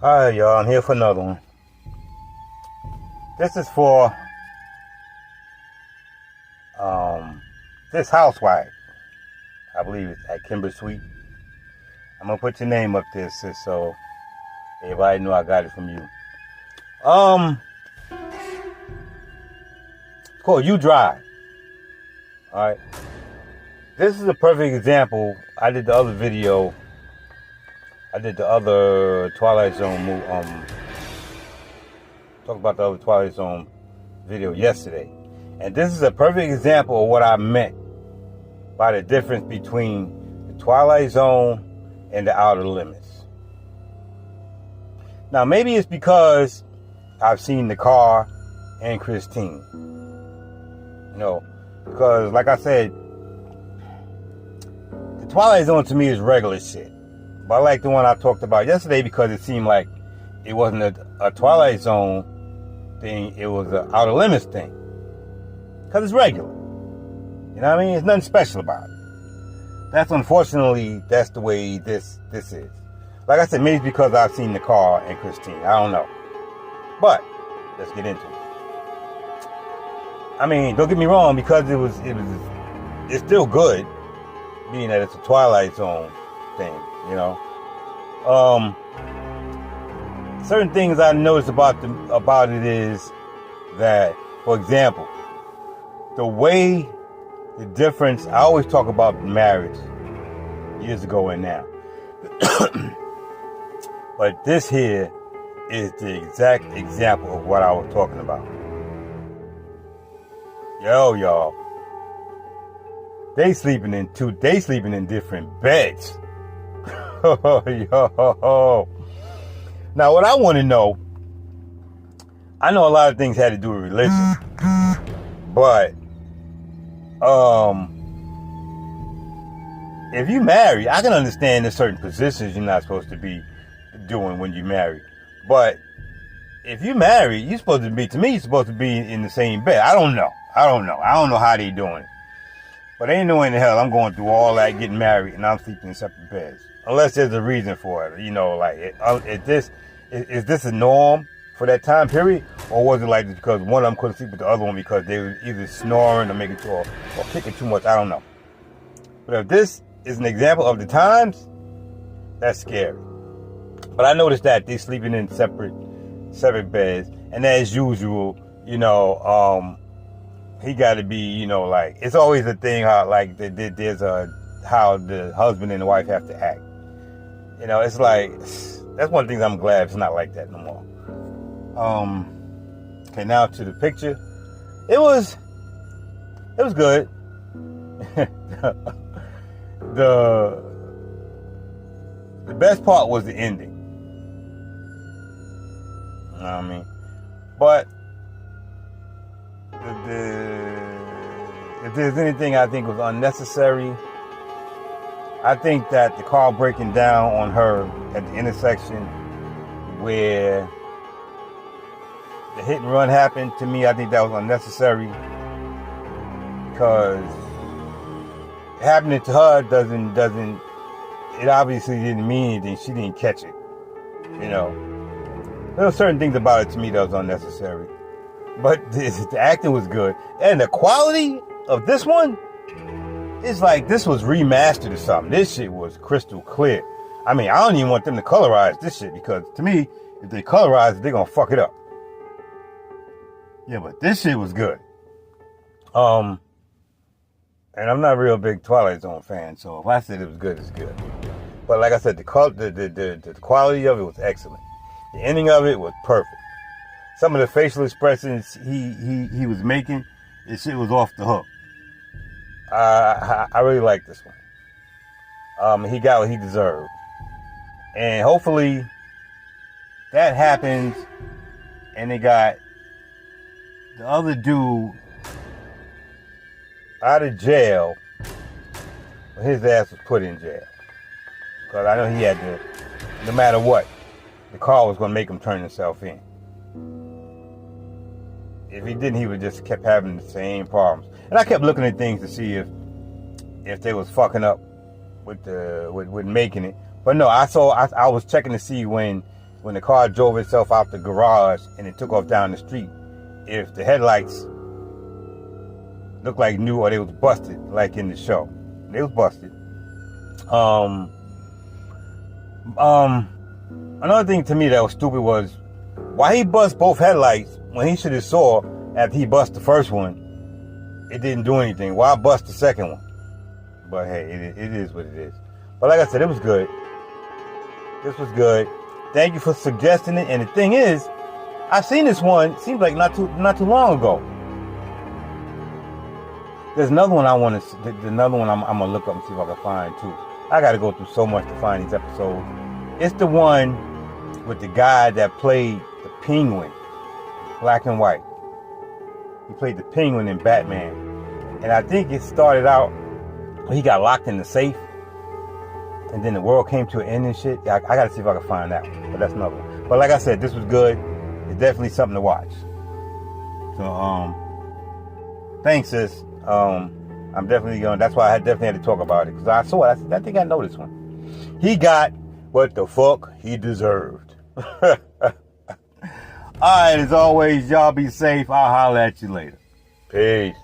Alright, y'all, I'm here for another one. This is for this housewife. I believe it's at Kimber Sweet. I'm gonna put your name up there, sis, so everybody know I got it from you. It's called You Drive. Alright. This is a perfect example. I did the other video. I did the other Twilight Zone talk about the other Twilight Zone video yesterday. And this is a perfect example of what I meant by the difference between the Twilight Zone and the Outer Limits. Now, maybe it's because I've seen the car and Christine. You know, because like I said, the Twilight Zone to me is regular shit. But I like the one I talked about yesterday because it seemed like it wasn't a Twilight Zone thing, it was an Outer Limits thing. Because it's regular. You know what I mean? There's nothing special about it. That's unfortunately, that's the way this is. Like I said, maybe it's because I've seen the car and Christine. I don't know. But let's get into it. I mean, don't get me wrong, because it's still good, being that it's a Twilight Zone thing, you know. Certain things I noticed about it is that, for example, the difference. I always talk about marriage years ago and now, but this here is the exact example of what I was talking about. Yo, y'all, they sleeping in different beds. Yo. Now, what I want to know, I know a lot of things had to do with religion, but if you marry, I can understand there's certain positions you're not supposed to be doing when you marry. But if you marry, you're supposed to be in the same bed. I don't know how they doing it. But ain't no way in the hell I'm going through all that, getting married, and I'm sleeping in separate beds. Unless there's a reason for it. You know, like, is this a norm for that time period? Or was it like because one of them couldn't sleep with the other one because they were either snoring or making or kicking too much? I don't know. But if this is an example of the times, that's scary. But I noticed that they sleeping in separate beds. And as usual, you know, he got to be, you know, like, it's always a thing how, like, there's how the husband and the wife have to act. You know, it's like, that's one of the things I'm glad it's not like that no more. Okay, now to the picture. It was good. The best part was the ending. You know what I mean? But if there's anything I think was unnecessary, I think that the car breaking down on her at the intersection where the hit and run happened, to me, I think that was unnecessary, because happening to her doesn't it obviously didn't mean anything. She didn't catch it. You know, there were certain things about it to me that was unnecessary. But the acting was good. And the quality of this one is like this was remastered or something. This shit was crystal clear. I mean, I don't even want them to colorize this shit, because to me, if they colorize it, they're going to fuck it up. Yeah, but this shit was good. And I'm not a real big Twilight Zone fan, so if I said it was good, it's good. But like I said, the quality of it was excellent. The ending of it was perfect. Some of the facial expressions he was making, this shit was off the hook. I really like this one. He got what he deserved. And hopefully that happens and they got the other dude out of jail when his ass was put in jail. Because I know he had to, no matter what, the car was going to make him turn himself in. If he didn't, he would just kept having the same problems. And I kept looking at things to see if they was fucking up with making it. But no, I was checking to see when when the car drove itself out the garage and it took off down the street, if the headlights looked like new or they was busted, like in the show. They was busted. Another thing to me that was stupid was why he bust both headlights when he should have saw after he bust the first one, it didn't do anything. Why bust the second one? But hey, it is what it is. But like I said, it was good. This was good. Thank you for suggesting it. And the thing is, I've seen this one. Seems like not too long ago. There's another one I want to. Another one I'm gonna look up and see if I can find too. I got to go through so much to find these episodes. It's the one with the guy that played the Penguin, black and white. He played the Penguin in Batman, and I think it started out when he got locked in the safe, and then the world came to an end and shit. I got to see if I can find that one, but that's another one. But like I said, this was good. It's definitely something to watch. So thanks, sis. I'm definitely going. That's why I definitely had to talk about it, because I saw it. I said, I think I know this one. He got what the fuck he deserved. All right, as always, y'all be safe. I'll holler at you later. Peace.